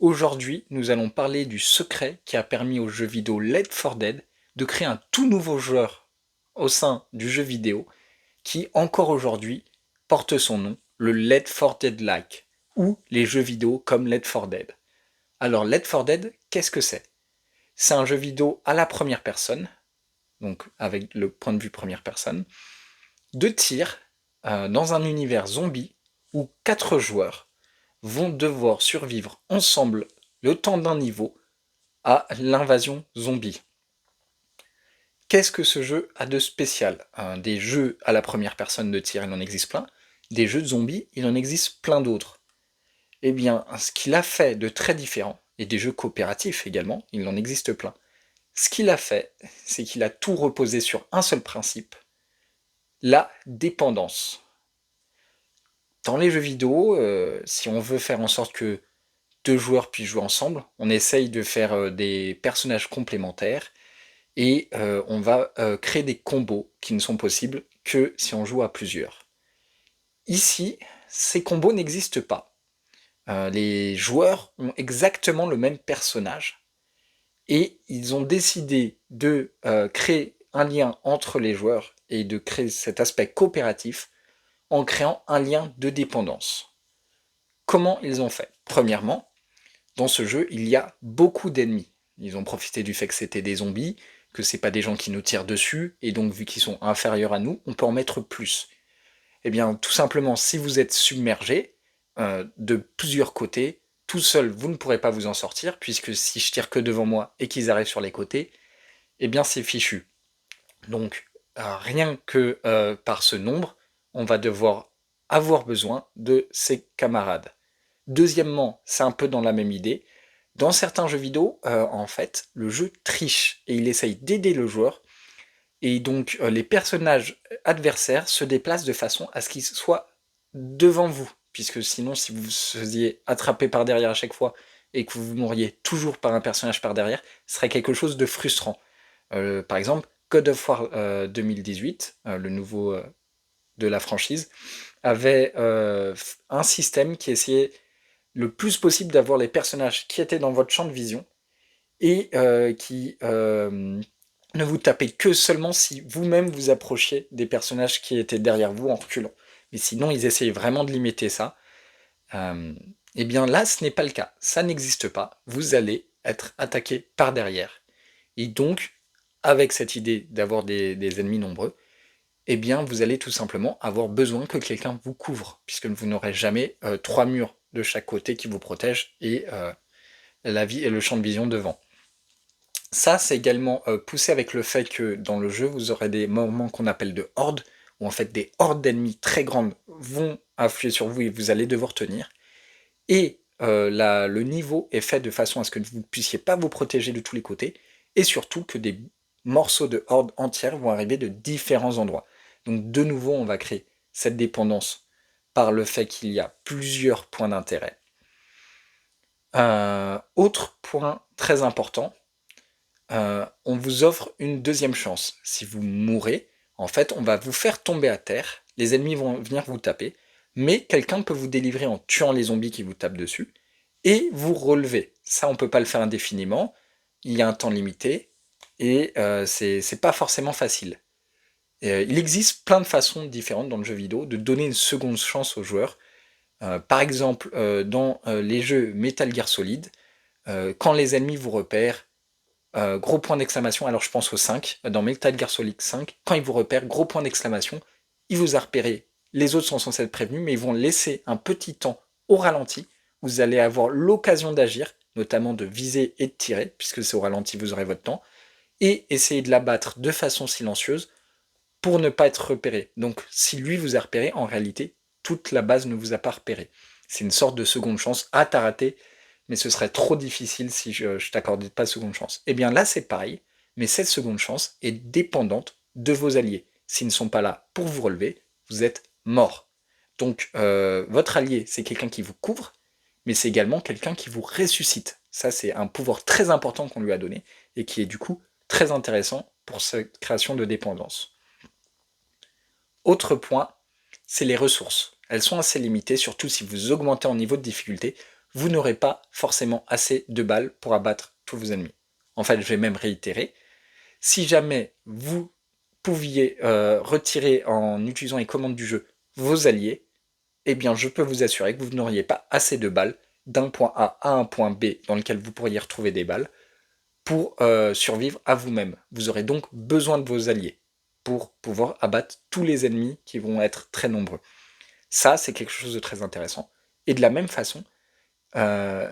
Aujourd'hui, nous allons parler du secret qui a permis au jeu vidéo Left 4 Dead de créer un tout nouveau joueur au sein du jeu vidéo qui, encore aujourd'hui, porte son nom, le Left 4 Dead-like, ou les jeux vidéo comme Left 4 Dead. Alors, Left 4 Dead, qu'est-ce que c'est? C'est un jeu vidéo à la première personne, donc avec le point de vue première personne, de tir dans un univers zombie où 4 joueurs vont devoir survivre ensemble le temps d'un niveau à l'invasion zombie. Qu'est-ce que ce jeu a de spécial? Des jeux à la première personne de tir, il en existe plein. Des jeux de zombies, il en existe plein d'autres. Eh bien, ce qu'il a fait de très différent, et des jeux coopératifs également, il en existe plein. Ce qu'il a fait, c'est qu'il a tout reposé sur un seul principe, la dépendance. Dans les jeux vidéo, si on veut faire en sorte que deux joueurs puissent jouer ensemble, on essaye de faire des personnages complémentaires et on va créer des combos qui ne sont possibles que si on joue à plusieurs. Ici, ces combos n'existent pas. Les joueurs ont exactement le même personnage et ils ont décidé de créer un lien entre les joueurs et de créer cet aspect coopératif en créant un lien de dépendance. Comment ils ont fait? Premièrement, dans ce jeu, il y a beaucoup d'ennemis. Ils ont profité du fait que c'était des zombies, que c'est pas des gens qui nous tirent dessus, et donc vu qu'ils sont inférieurs à nous, on peut en mettre plus. Eh bien, tout simplement, si vous êtes submergé de plusieurs côtés, tout seul, vous ne pourrez pas vous en sortir, puisque si je tire que devant moi et qu'ils arrivent sur les côtés, eh bien c'est fichu. Donc, rien que par ce nombre, on va devoir avoir besoin de ses camarades. Deuxièmement, c'est un peu dans la même idée. Dans certains jeux vidéo, en fait, le jeu triche et il essaye d'aider le joueur. Et donc, les personnages adversaires se déplacent de façon à ce qu'ils soient devant vous. Puisque sinon, si vous vous faisiez attraper par derrière à chaque fois et que vous mouriez toujours par un personnage par derrière, ce serait quelque chose de frustrant. Par exemple, God of War 2018, le nouveau de la franchise, avait un système qui essayait le plus possible d'avoir les personnages qui étaient dans votre champ de vision et qui ne vous tapez que seulement si vous-même vous approchiez des personnages qui étaient derrière vous en reculant. Mais sinon, ils essayaient vraiment de limiter ça. Euh, et bien là, ce n'est pas le cas. Ça n'existe pas. Vous allez être attaqué par derrière. Et donc, avec cette idée d'avoir des ennemis nombreux, eh bien, vous allez tout simplement avoir besoin que quelqu'un vous couvre, puisque vous n'aurez jamais trois murs de chaque côté qui vous protègent et la vie et le champ de vision devant. Ça, c'est également poussé avec le fait que dans le jeu, vous aurez des moments qu'on appelle de hordes, où en fait des hordes d'ennemis très grandes vont affluer sur vous et vous allez devoir tenir. Et le niveau est fait de façon à ce que vous ne puissiez pas vous protéger de tous les côtés, et surtout que des morceaux de hordes entières vont arriver de différents endroits. Donc de nouveau, on va créer cette dépendance par le fait qu'il y a plusieurs points d'intérêt. Autre point très important, on vous offre une deuxième chance. Si vous mourrez, en fait, on va vous faire tomber à terre, les ennemis vont venir vous taper, mais quelqu'un peut vous délivrer en tuant les zombies qui vous tapent dessus, et vous relever. Ça, on peut pas le faire indéfiniment, il y a un temps limité, et c'est pas forcément facile. Il existe plein de façons différentes dans le jeu vidéo de donner une seconde chance aux joueurs. Par exemple, dans les jeux Metal Gear Solid, quand les ennemis vous repèrent, gros point d'exclamation, alors je pense au 5, dans Metal Gear Solid 5, quand ils vous repèrent, gros point d'exclamation, il vous a repéré, les autres sont censés être prévenus, mais ils vont laisser un petit temps au ralenti, vous allez avoir l'occasion d'agir, notamment de viser et de tirer, puisque c'est au ralenti, vous aurez votre temps, et essayer de l'abattre de façon silencieuse pour ne pas être repéré. Donc si lui vous a repéré, en réalité, toute la base ne vous a pas repéré. C'est une sorte de seconde chance. Ah, t'as raté, mais ce serait trop difficile si je t'accordais pas de seconde chance. Eh bien là, c'est pareil, mais cette seconde chance est dépendante de vos alliés. S'ils ne sont pas là pour vous relever, vous êtes mort. Donc votre allié, c'est quelqu'un qui vous couvre, mais c'est également quelqu'un qui vous ressuscite. Ça, c'est un pouvoir très important qu'on lui a donné et qui est du coup très intéressant pour cette création de dépendance. Autre point, c'est les ressources. Elles sont assez limitées, surtout si vous augmentez en niveau de difficulté. vous n'aurez pas forcément assez de balles pour abattre tous vos ennemis. En fait, je vais même réitérer. Si jamais vous pouviez retirer en utilisant les commandes du jeu vos alliés, eh bien je peux vous assurer que vous n'auriez pas assez de balles d'un point A à un point B dans lequel vous pourriez retrouver des balles pour survivre à vous-même. Vous aurez donc besoin de vos alliés pour pouvoir abattre tous les ennemis qui vont être très nombreux. Ça, c'est quelque chose de très intéressant. Et de la même façon, euh,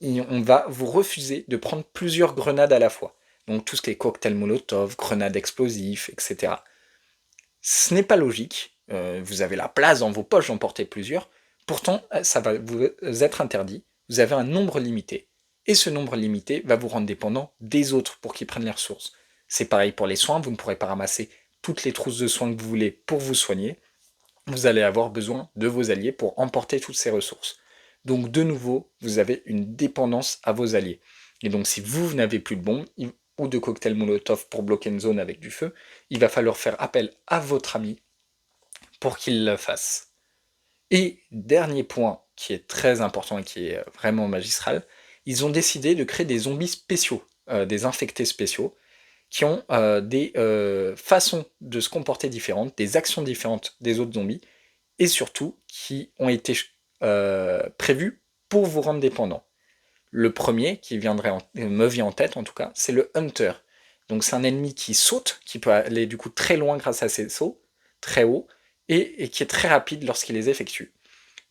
on va vous refuser de prendre plusieurs grenades à la fois. Donc tout ce qui est cocktail molotov, grenades explosives, etc. Ce n'est pas logique. Vous avez la place dans vos poches d'en porter plusieurs. Pourtant, ça va vous être interdit. Vous avez un nombre limité. Et ce nombre limité va vous rendre dépendant des autres pour qu'ils prennent les ressources. C'est pareil pour les soins. Vous ne pourrez pas ramasser toutes les trousses de soins que vous voulez pour vous soigner. Vous allez avoir besoin de vos alliés pour emporter toutes ces ressources. Donc de nouveau, vous avez une dépendance à vos alliés. Et donc si vous n'avez plus de bombes ou de cocktail molotov pour bloquer une zone avec du feu, il va falloir faire appel à votre ami pour qu'il le fasse. Et dernier point qui est très important et qui est vraiment magistral, ils ont décidé de créer des zombies spéciaux, des infectés spéciaux, qui ont des façons de se comporter différentes, des actions différentes des autres zombies, et surtout qui ont été prévus pour vous rendre dépendant. Le premier qui me vient en tête en tout cas, c'est le Hunter. Donc c'est un ennemi qui saute, qui peut aller du coup très loin grâce à ses sauts, très haut, et qui est très rapide lorsqu'il les effectue.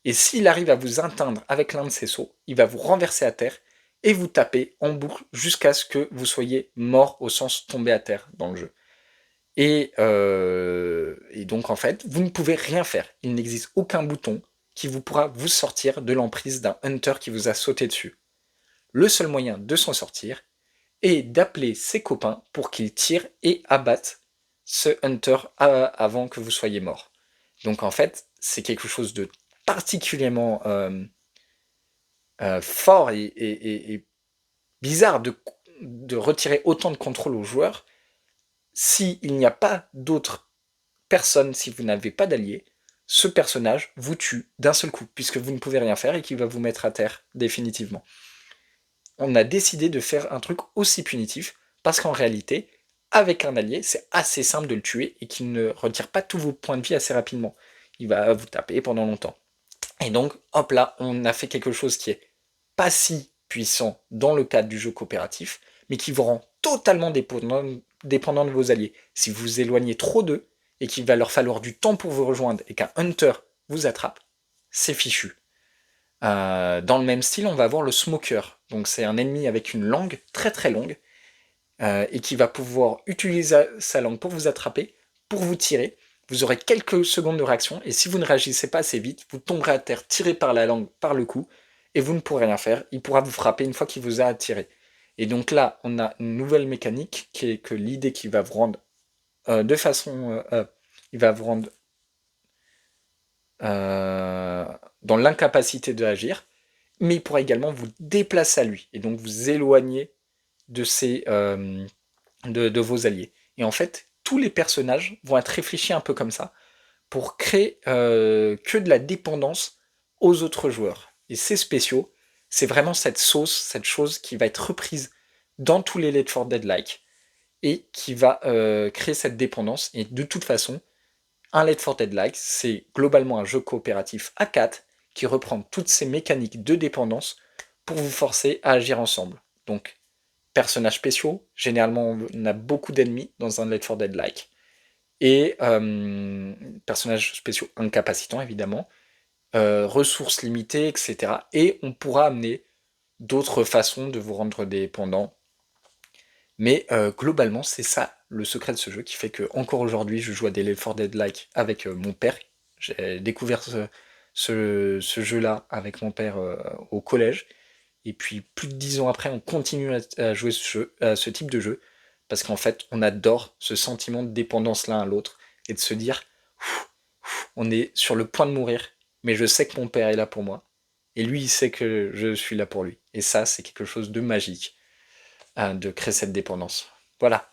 Et s'il arrive à vous atteindre avec l'un de ses sauts, il va vous renverser à terre et vous taper en boucle jusqu'à ce que vous soyez mort au sens tombé à terre dans le jeu. Et donc en fait, vous ne pouvez rien faire. Il n'existe aucun bouton qui vous pourra vous sortir de l'emprise d'un hunter qui vous a sauté dessus. Le seul moyen de s'en sortir est d'appeler ses copains pour qu'ils tirent et abattent ce hunter avant que vous soyez mort. Donc en fait, c'est quelque chose de particulièrement fort et bizarre de retirer autant de contrôle aux joueurs s'il n'y a pas d'autres personnes, si vous n'avez pas d'alliés, ce personnage vous tue d'un seul coup, puisque vous ne pouvez rien faire et qu'il va vous mettre à terre définitivement. On a décidé de faire un truc aussi punitif, parce qu'en réalité, avec un allié, c'est assez simple de le tuer et qu'il ne retire pas tous vos points de vie assez rapidement. Il va vous taper pendant longtemps. Et donc, hop là, on a fait quelque chose qui est pas si puissant dans le cadre du jeu coopératif, mais qui vous rend totalement dépendant de vos alliés. Si vous vous éloignez trop d'eux, et qu'il va leur falloir du temps pour vous rejoindre, et qu'un hunter vous attrape, c'est fichu. Dans le même style, on va avoir le smoker. Donc c'est un ennemi avec une langue très très longue, et qui va pouvoir utiliser sa langue pour vous attraper, pour vous tirer. Vous aurez quelques secondes de réaction, et si vous ne réagissez pas assez vite, vous tomberez à terre tiré par la langue, par le cou, et vous ne pourrez rien faire. Il pourra vous frapper une fois qu'il vous a attiré. Et donc là, on a une nouvelle mécanique, qui est que l'idée qui va vous rendre de façon... il va vous rendre euh, dans l'incapacité d'agir, mais il pourra également vous déplacer à lui, et donc vous éloigner de vos alliés. Et en fait, tous les personnages vont être réfléchis un peu comme ça, pour créer que de la dépendance aux autres joueurs. Et ces spéciaux, c'est vraiment cette sauce, cette chose qui va être reprise dans tous les Left 4 Dead-like, et qui va créer cette dépendance. Et de toute façon, un Left 4 Dead-like, c'est globalement un jeu coopératif à 4 qui reprend toutes ces mécaniques de dépendance pour vous forcer à agir ensemble. Donc, personnages spéciaux, généralement on a beaucoup d'ennemis dans un Left 4 Dead-like, et personnages spéciaux incapacitants évidemment, ressources limitées, etc. Et on pourra amener d'autres façons de vous rendre dépendant. Mais globalement, c'est ça le secret de ce jeu qui fait que encore aujourd'hui, je joue à des Left 4 Dead-like avec mon père. J'ai découvert ce jeu-là avec mon père au collège. Et puis plus de 10 ans après, on continue à jouer à ce type de jeu. Parce qu'en fait, on adore ce sentiment de dépendance l'un à l'autre. Et de se dire, on est sur le point de mourir, mais je sais que mon père est là pour moi. Et lui, il sait que je suis là pour lui. Et ça, c'est quelque chose de magique, de créer cette dépendance. Voilà.